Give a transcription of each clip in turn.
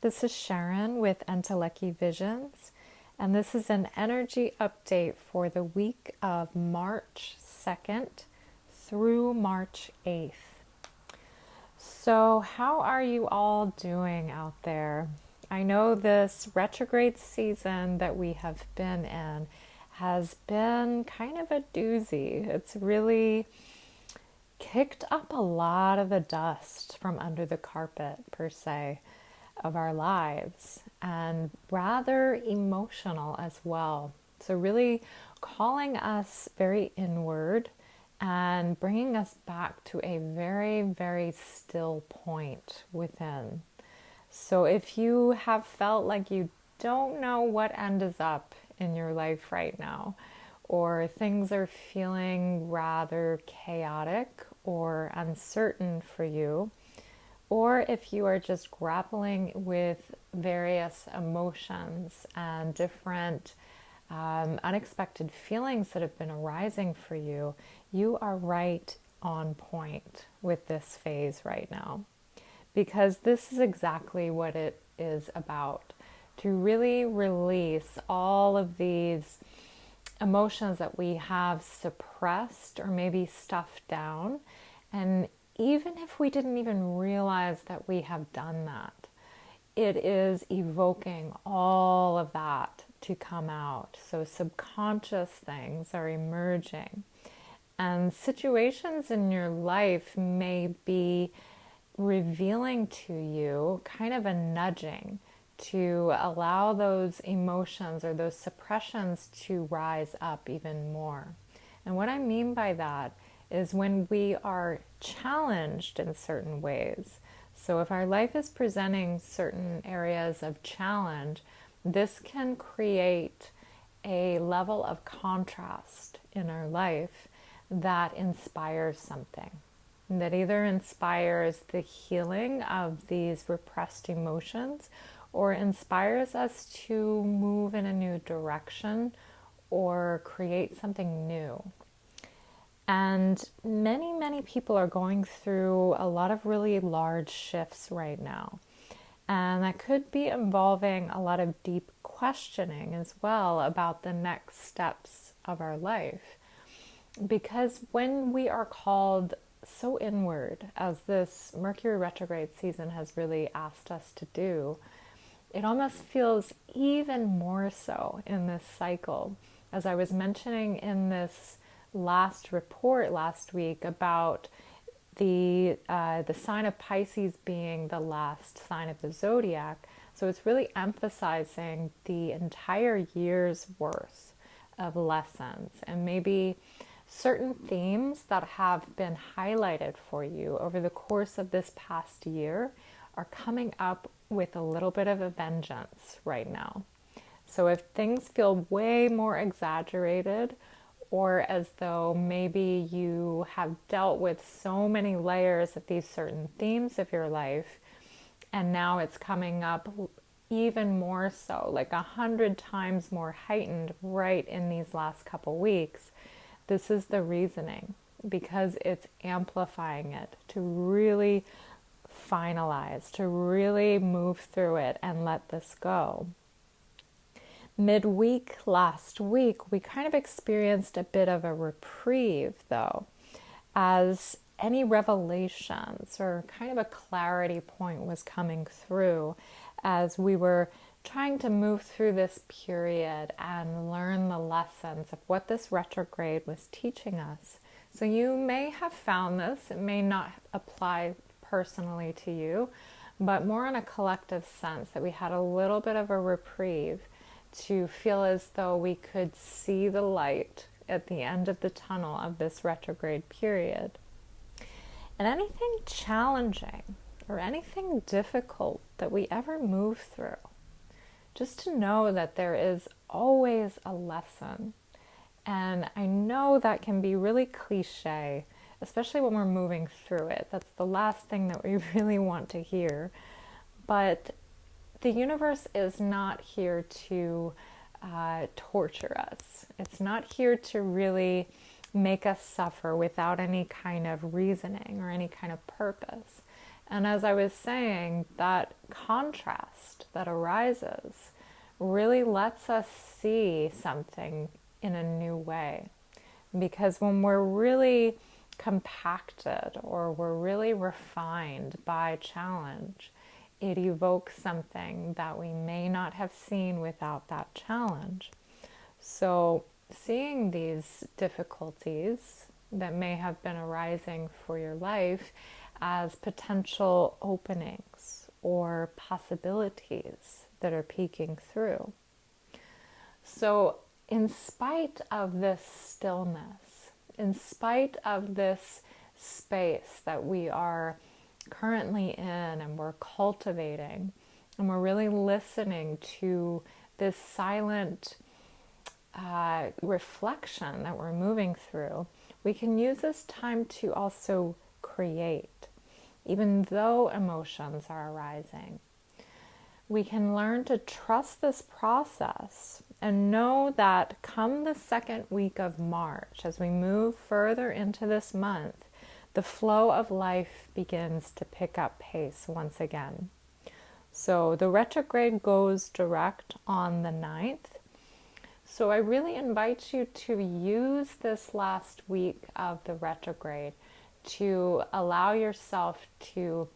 This is Sharon with Entelechy Visions, and this is an energy update for the week of March 2nd through March 8th. So, how are you all doing out there? I know this retrograde season that we have been in has been kind of a doozy. It's really kicked up a lot of the dust from under the carpet, per se, of our lives, and rather emotional as well. So, really calling us very inward and bringing us back to a very, very still point within. So, if you have felt like you don't know what end is up in your life right now, or things are feeling rather chaotic or uncertain for you, or if you are just grappling with various emotions and different unexpected feelings that have been arising for you, you are right on point with this phase right now. Because this is exactly what it is about, to really release all of these emotions that we have suppressed or maybe stuffed down. And even if we didn't even realize that we have done that, it is evoking all of that to come out. So subconscious things are emerging. And situations in your life may be revealing to you kind of a nudging to allow those emotions or those suppressions to rise up even more. And what I mean by that is when we are challenged in certain ways. So if our life is presenting certain areas of challenge, this can create a level of contrast in our life that inspires something. That either inspires the healing of these repressed emotions or inspires us to move in a new direction or create something new. And many, many people are going through a lot of really large shifts right now. And that could be involving a lot of deep questioning as well about the next steps of our life. Because when we are called so inward, as this Mercury retrograde season has really asked us to do, it almost feels even more so in this cycle. As I was mentioning in this last report last week about the sign of Pisces being the last sign of the zodiac, so it's really emphasizing the entire year's worth of lessons and maybe certain themes that have been highlighted for you over the course of this past year are coming up with a little bit of a vengeance right now. So if things feel way more exaggerated, or as though maybe you have dealt with so many layers of these certain themes of your life, and now it's coming up even more so, like 100 times more heightened right in these last couple weeks, this is the reasoning, because it's amplifying it to really finalize, to really move through it and let this go. Midweek last week, we kind of experienced a bit of a reprieve, though, as any revelations or kind of a clarity point was coming through as we were trying to move through this period and learn the lessons of what this retrograde was teaching us. So you may have found this, it may not apply personally to you, but more in a collective sense that we had a little bit of a reprieve to feel as though we could see the light at the end of the tunnel of this retrograde period. And anything challenging or anything difficult that we ever move through, just to know that there is always a lesson. And I know that can be really cliche, especially when we're moving through it. That's the last thing that we really want to hear. But the universe is not here to torture us. It's not here to really make us suffer without any kind of reasoning or any kind of purpose. And as I was saying, that contrast that arises really lets us see something in a new way. Because when we're really compacted or we're really refined by challenge, it evokes something that we may not have seen without that challenge. So, seeing these difficulties that may have been arising for your life as potential openings or possibilities that are peeking through. So, in spite of this stillness, in spite of this space that we are currently in and we're cultivating, and we're really listening to this silent reflection that we're moving through, we can use this time to also create, even though emotions are arising. We can learn to trust this process and know that come the second week of March, as we move further into this month, the flow of life begins to pick up pace once again. So the retrograde goes direct on the 9th. So I really invite you to use this last week of the retrograde to allow yourself to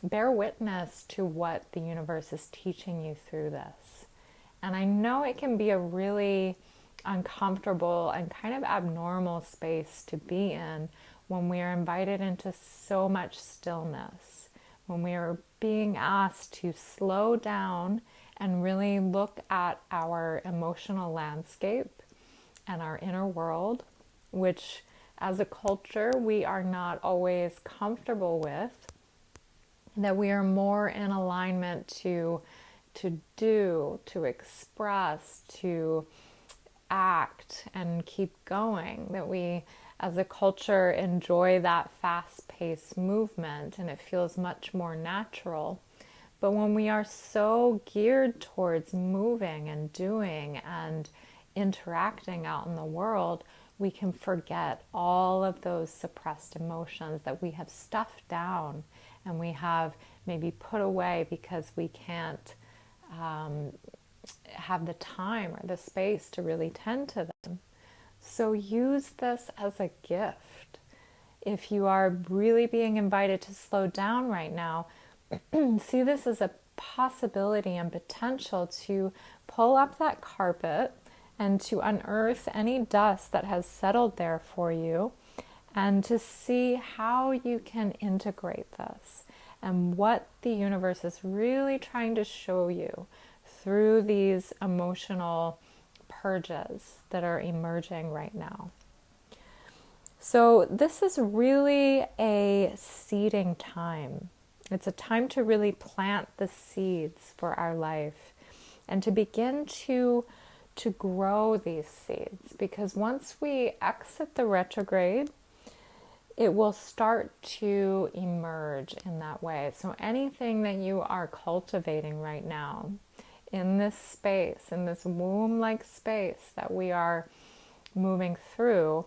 bear witness to what the universe is teaching you through this. And I know it can be a really uncomfortable and kind of abnormal space to be in when we are invited into so much stillness, when we are being asked to slow down and really look at our emotional landscape and our inner world, which as a culture we are not always comfortable with, that we are more in alignment to do, to express, to act and keep going, that we as a culture enjoy that fast-paced movement and it feels much more natural. But when we are so geared towards moving and doing and interacting out in the world, we can forget all of those suppressed emotions that we have stuffed down and we have maybe put away because we can't have the time or the space to really tend to them. So use this as a gift. If you are really being invited to slow down right now, see this as a possibility and potential to pull up that carpet and to unearth any dust that has settled there for you, and to see how you can integrate this and what the universe is really trying to show you through these emotional purges that are emerging right now. So this is really a seeding time. It's a time to really plant the seeds for our life and to begin to grow these seeds, because once we exit the retrograde, it will start to emerge in that way. So anything that you are cultivating right now in this space, in this womb-like space that we are moving through,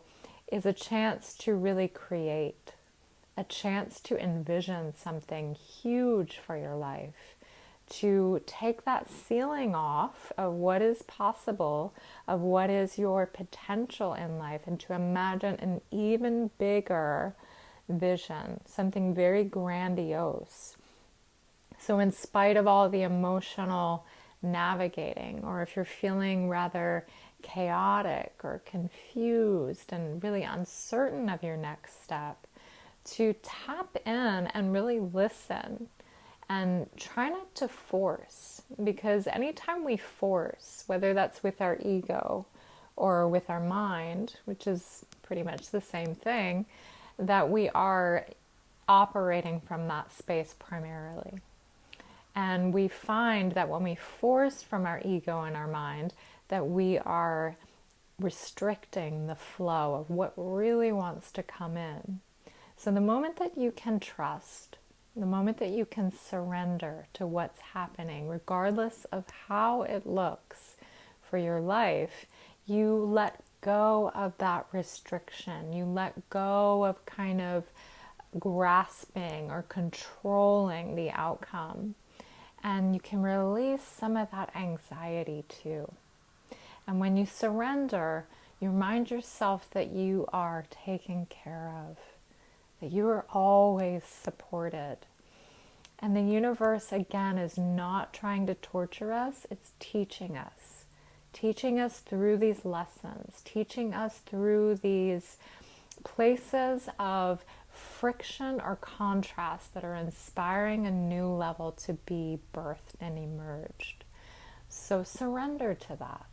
is a chance to really create, a chance to envision something huge for your life, to take that ceiling off of what is possible, of what is your potential in life, and to imagine an even bigger vision, something very grandiose. So in spite of all the emotional navigating, or if you're feeling rather chaotic or confused and really uncertain of your next step, to tap in and really listen and try not to force, because anytime we force, whether that's with our ego or with our mind, which is pretty much the same thing, that we are operating from that space primarily. And we find that when we force from our ego and our mind, that we are restricting the flow of what really wants to come in. So the moment that you can trust, the moment that you can surrender to what's happening, regardless of how it looks for your life, you let go of that restriction. You let go of kind of grasping or controlling the outcome. And you can release some of that anxiety too. And when you surrender, you remind yourself that you are taken care of, that you are always supported. And the universe, again, is not trying to torture us, it's teaching us through these lessons, teaching us through these places of friction or contrast that are inspiring a new level to be birthed and emerged. So surrender to that.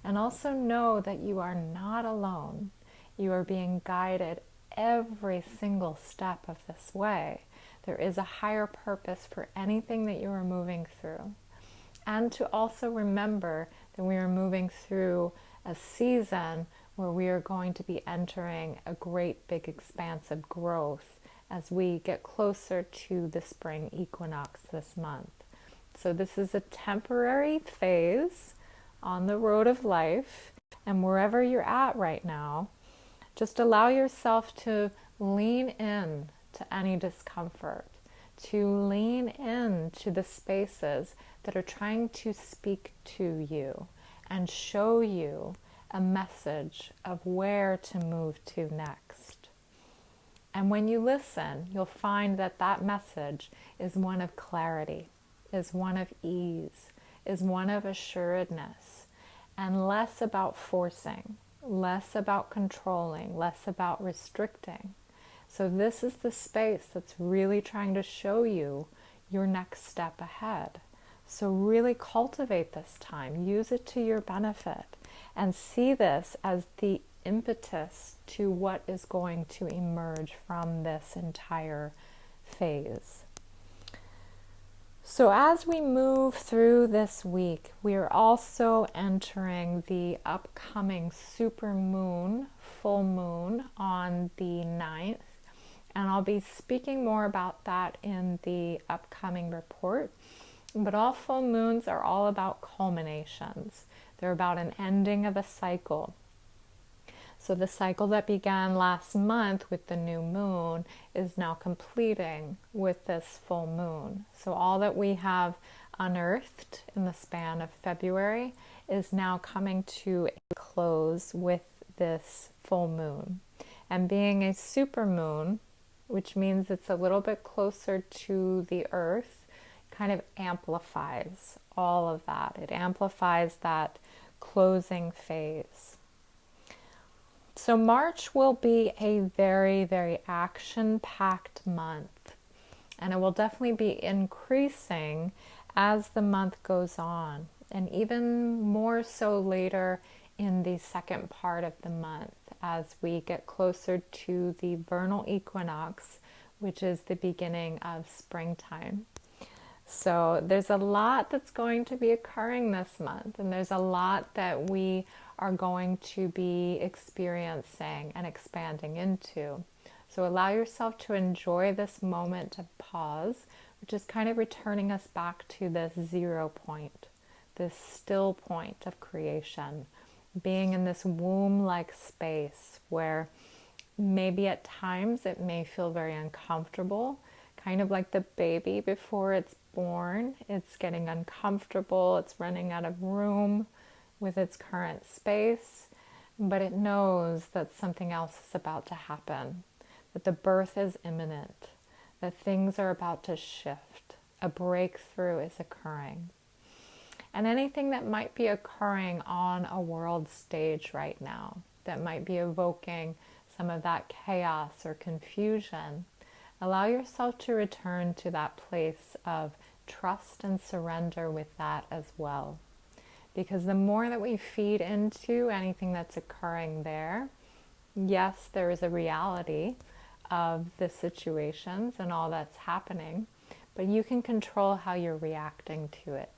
And also know that you are not alone. You are being guided every single step of this way. There is a higher purpose for anything that you are moving through. And to also remember that we are moving through a season where we are going to be entering a great big expanse of growth as we get closer to the spring equinox this month. So this is a temporary phase on the road of life, and wherever you're at right now, just allow yourself to lean in to any discomfort, to lean in to the spaces that are trying to speak to you and show you a message of where to move to next. And when you listen, you'll find that that message is one of clarity, is one of ease, is one of assuredness, and less about forcing, less about controlling, less about restricting. So this is the space that's really trying to show you your next step ahead. So really cultivate this time, use it to your benefit, and see this as the impetus to what is going to emerge from this entire phase. So as we move through this week, we are also entering the upcoming supermoon, full moon on the 9th. And I'll be speaking more about that in the upcoming report. But all full moons are all about culminations. They're about an ending of a cycle. So the cycle that began last month with the new moon is now completing with this full moon. So all that we have unearthed in the span of February is now coming to a close with this full moon. And being a super moon, which means it's a little bit closer to the earth, kind of amplifies all of that. It amplifies that closing phase. So March will be a very, very action-packed month, and it will definitely be increasing as the month goes on, and even more so later in the second part of the month as we get closer to the vernal equinox, which is the beginning of springtime. So there's a lot that's going to be occurring this month, and there's a lot that we are going to be experiencing and expanding into. So allow yourself to enjoy this moment of pause, which is kind of returning us back to this 0 point, this still point of creation, being in this womb-like space where maybe at times it may feel very uncomfortable, kind of like the baby before it's born. It's getting uncomfortable, it's running out of room with its current space, but it knows that something else is about to happen, that the birth is imminent, that things are about to shift, a breakthrough is occurring. And anything that might be occurring on a world stage right now, that might be evoking some of that chaos or confusion, allow yourself to return to that place of trust and surrender with that as well. Because the more that we feed into anything that's occurring there, yes, there is a reality of the situations and all that's happening, but you can control how you're reacting to it.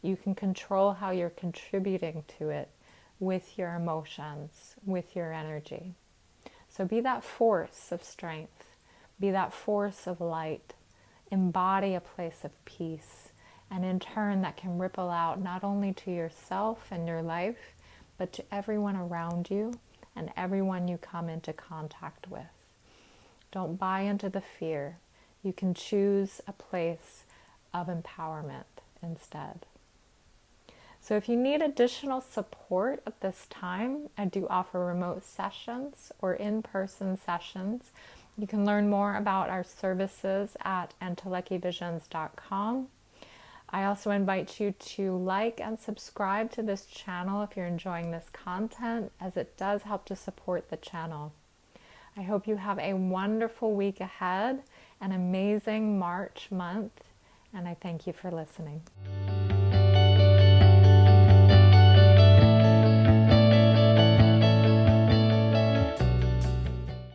You can control how you're contributing to it with your emotions, with your energy. So be that force of strength, be that force of light, embody a place of peace, and in turn that can ripple out not only to yourself and your life, but to everyone around you and everyone you come into contact with. Don't buy into the fear. You can choose a place of empowerment instead. So if you need additional support at this time, I do offer remote sessions or in-person sessions. You can learn more about our services at entelechivisions.com. I also invite you to like and subscribe to this channel if you're enjoying this content, as it does help to support the channel. I hope you have a wonderful week ahead, an amazing March month, and I thank you for listening.